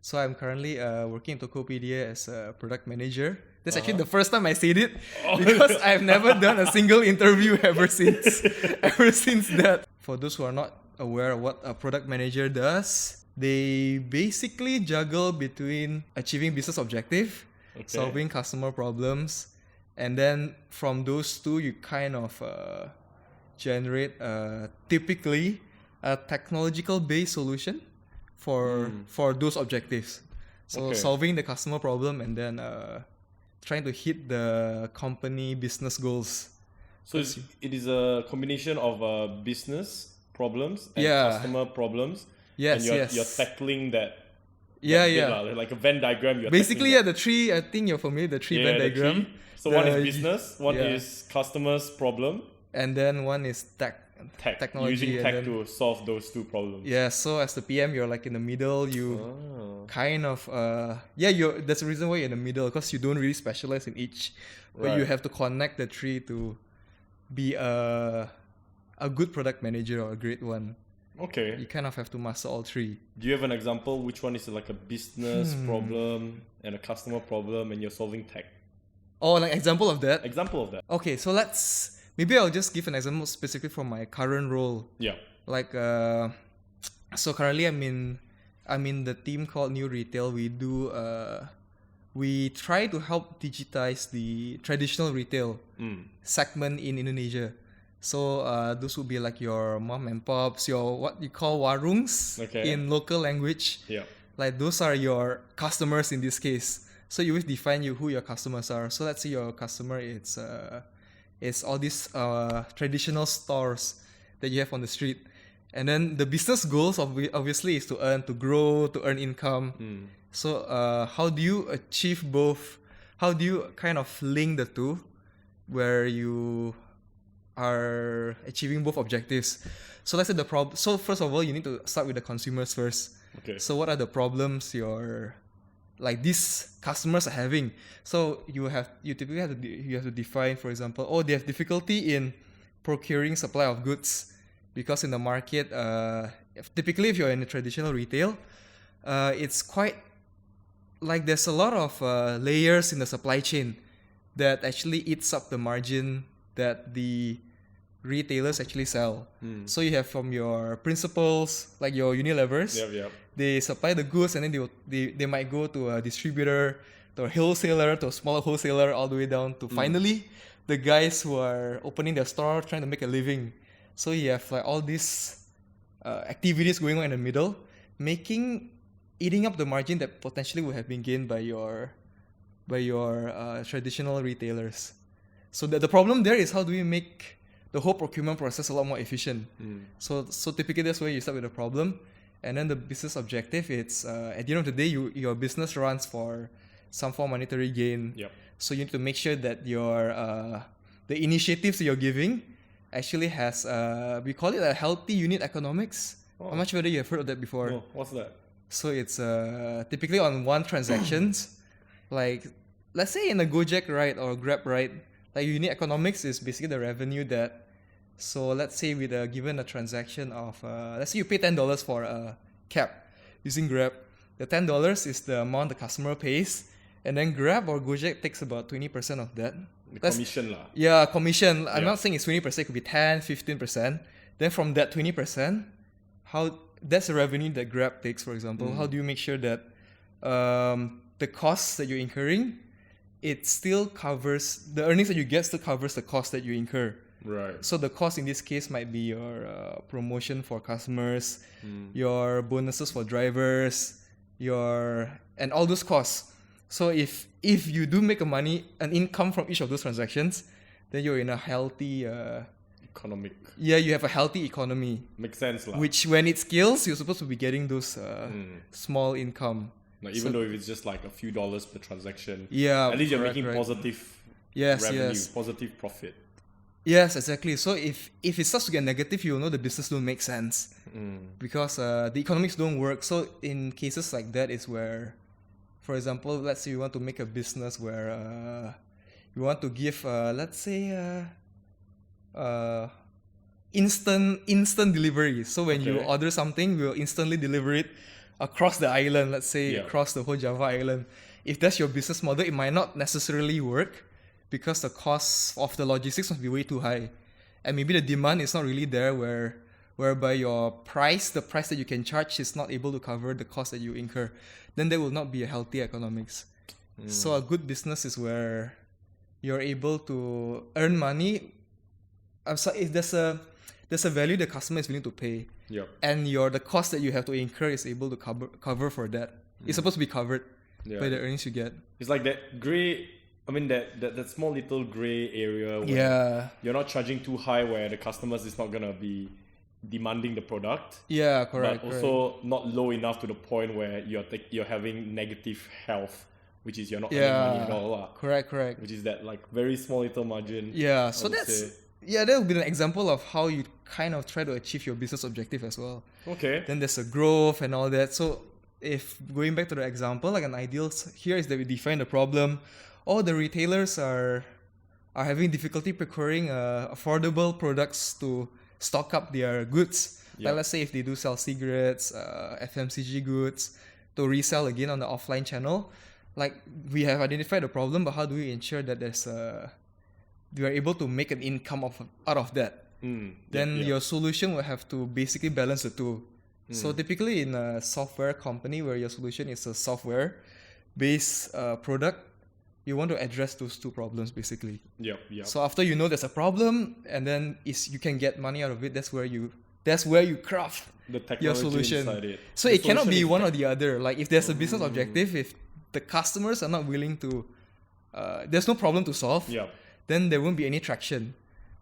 So I'm currently working in Tokopedia as a product manager. That's actually the first time I said it because I've never done a single interview ever since that. For those who are not aware of what a product manager does, they basically juggle between achieving business objective, solving customer problems, and then from those two you kind of generate typically a technological based solution for those objectives. So solving the customer problem and then trying to hit the company business goals. So it is a combination of business problems and customer problems. Yes, and you're tackling that. Like a Venn diagram. You're basically, the tree. I think you're familiar with the tree Venn diagram. So one is business, one is customer's problem, and then one is technology. Using tech to solve those two problems. Yeah, so as the PM, you're like in the middle. You kind of that's the reason why you're in the middle, because you don't really specialize in each, but you have to connect the tree to be a good product manager or a great one. Okay. You kind of have to master all three. Do you have an example? Which one is like a business problem and a customer problem, and you're solving tech? Oh, like example of that? Example of that. Okay, so maybe I'll just give an example specifically from my current role. Yeah. Like, so currently I'm in the team called New Retail. We try to help digitize the traditional retail segment in Indonesia. So those would be like your mom and pops, your what you call warungs in local language. Yeah. Like those are your customers in this case. So you always define who your customers are. So let's say your customer it's all these traditional stores that you have on the street. And then the business goals obviously is to grow, to earn income. So how do you achieve both? How do you kind of link the two where you are achieving both objectives? So let's say so first of all, you need to start with the consumers first. Okay. So what are the problems these customers are having? So you typically have to define, for example, they have difficulty in procuring supply of goods because in the market, typically if you're in a traditional retail, it's quite like there's a lot of layers in the supply chain that actually eats up the margin that the retailers actually sell. So you have from your principals, like your Unilevers, they supply the goods and then they might go to a distributor, to a wholesaler, to a smaller wholesaler, all the way down to finally the guys who are opening their store trying to make a living. So you have like all these activities going on in the middle, eating up the margin that potentially would have been gained by your traditional retailers. So the problem there is how do we make the whole procurement process a lot more efficient? So typically that's where you start with the problem, and then the business objective. It's at the end of the day, your business runs for some form of monetary gain. Yep. So you need to make sure that your the initiatives you're giving actually has we call it a healthy unit economics. I'm not sure whether you have heard of that before. No, what's that? So it's typically on one transactions, like let's say in a Gojek ride or Grab ride, like unit economics is basically the revenue that. So let's say with given a transaction of let's say you pay $10 for a cab using Grab. The $10 is the amount the customer pays, and then Grab or Gojek takes about 20% of that. Commission lah. Yeah, commission. I'm not saying it's 20%. It could be 10, 15%. Then from that 20%, that's the revenue that Grab takes, for example. How do you make sure that the costs that you're incurring, it still covers, the earnings that you get still covers the cost that you incur. Right. So the cost in this case might be your promotion for customers, your bonuses for drivers, and all those costs. So if you do make an income from each of those transactions, then you're in a healthy economic. Yeah, you have a healthy economy. Makes sense lah. Which when it scales, you're supposed to be getting those small income. Like even though if it's just like a few dollars per transaction, at least you're making positive revenue, positive profit. Yes, exactly. So if it starts to get negative, you'll know the business don't make sense because the economics don't work. So in cases like that is where, for example, let's say you want to make a business where you want to give, let's say, instant delivery. So when you order something, we'll instantly deliver it across the island, let's say Yeah. across the whole Java island. If that's your business model, it might not necessarily work because the cost of the logistics must be way too high. And maybe the demand is not really there whereby the price that you can charge is not able to cover the cost that you incur. Then there will not be a healthy economics. So a good business is where you're able to earn money. If there's a value the customer is willing to pay, Yep. and the cost that you have to incur is able to cover for that. It's supposed to be covered by the earnings you get. It's like that gray. I mean that small little gray area where Yeah. you're not charging too high, where the customers is not gonna be demanding the product. Yeah, correct. But also not low enough to the point where you're having negative health, which is you're not earning money at all. lah. Correct. Which is that like very small little margin. Yeah, I so would that's say. that would be an example of how you kind of try to achieve your business objective as well. Okay. Then there's a growth and all that. So if going back to the example, like an ideal here is that we define the problem. All the retailers are having difficulty procuring affordable products to stock up their goods. Yeah. Like let's say if they do sell cigarettes, FMCG goods to resell again on the offline channel, like we have identified the problem, but how do we ensure that we are able to make an income out of that? Then your solution will have to basically balance the two. So typically in a software company where your solution is a software-based product, you want to address those two problems basically. Yep. So after you know there's a problem and then you can get money out of it, that's where you craft The technology your solution. inside it. So The it cannot solution be is one or the other. Like if there's a business objective, if the customers are not willing to, there's no problem to solve, Yeah. then there won't be any traction.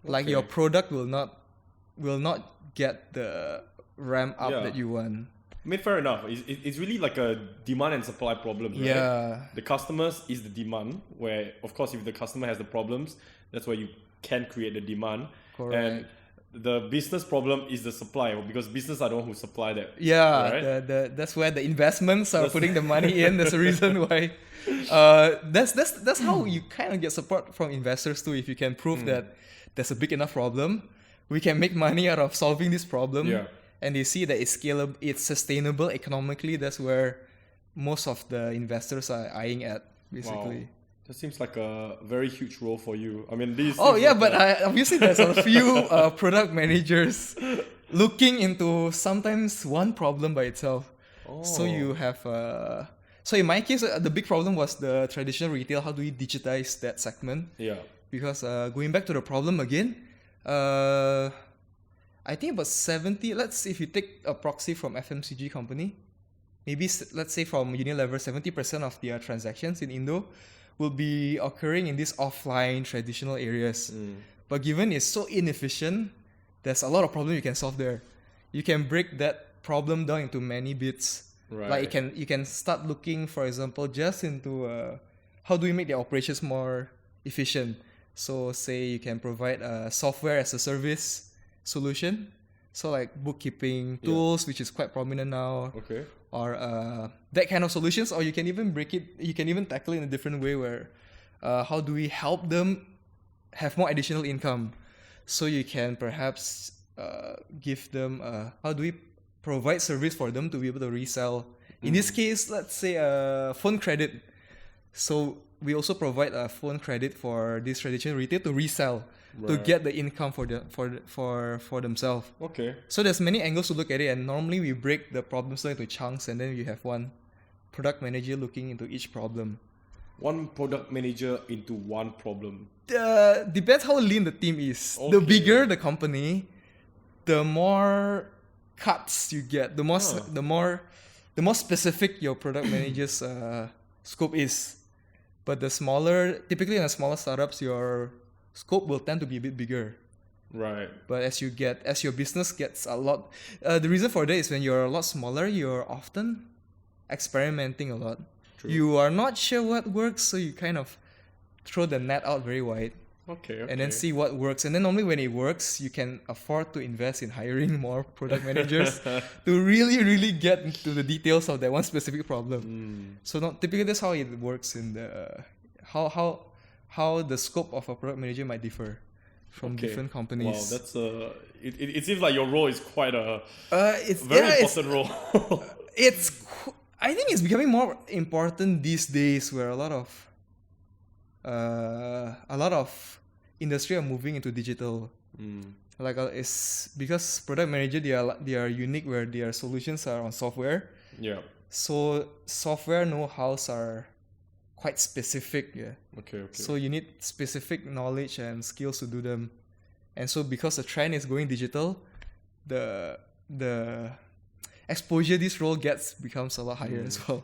Like Okay. your product will not get the ramp up Yeah. that you want. I mean, fair enough. It's really like a demand and supply problem, right? Yeah. The customers is the demand, where, of course, if the customer has the problems, that's where you can create the demand. Correct. And the business problem is the supply, because business are the one who supply that. Yeah, Right? that's where the investments are putting the money in. There's a reason why. That's how you kind of get support from investors too. If you can prove that there's a big enough problem, we can make money out of solving this problem. Yeah. And they see that it's scalable, it's sustainable economically. That's where most of the investors are eyeing at, basically. Wow. That seems like a very huge role for you. I mean, this. Oh seems yeah, like but obviously there's a few product managers looking into sometimes one problem by itself. So you have so in my case, the big problem was the traditional retail. How do we digitize that segment? Yeah. Because going back to the problem again, I think about 70. If you take a proxy from FMCG company, maybe let's say from Unilever, 70% of their transactions in Indo will be occurring in these offline traditional areas. But given it's so inefficient, there's a lot of problems you can solve there. You can break that problem down into many bits. Right. Like you can start looking, for example, just into how do we make the operations more efficient. So say you can provide a software as a service solution. So like bookkeeping tools, which is quite prominent now. Okay. Or that kind of solutions, or you can even tackle it in a different way where how do we help them have more additional income? So you can perhaps give them how do we provide service for them to be able to resell. In this case, let's say phone credit. So we also provide a phone credit for this traditional retail to resell to get the income for themselves. Okay. So there's many angles to look at it, and normally we break the problems down into chunks, and then you have one product manager looking into each problem. One product manager into one problem. Depends how lean the team is. Okay. The bigger the company, the more cuts you get. The more specific your product manager's scope is. But typically in a smaller startups, your scope will tend to be a bit bigger. Right. But as your business gets a lot, the reason for that is when you're a lot smaller, you're often experimenting a lot. True. You are not sure what works, so you kind of throw the net out very wide. Okay. And then see what works. And then normally when it works, you can afford to invest in hiring more product managers to really, really get into the details of that one specific problem. So typically that's how it works in the how the scope of a product manager might differ from different companies. Wow, that's it seems like your role is quite a it's very yeah, important role. I think it's becoming more important these days, where a lot of industry are moving into digital. Like it's because product manager, they are unique, where their solutions are on software. Yeah. So software know-hows are quite specific. Yeah. Okay. So you need specific knowledge and skills to do them. And so because the trend is going digital, the exposure this role gets becomes a lot higher as well.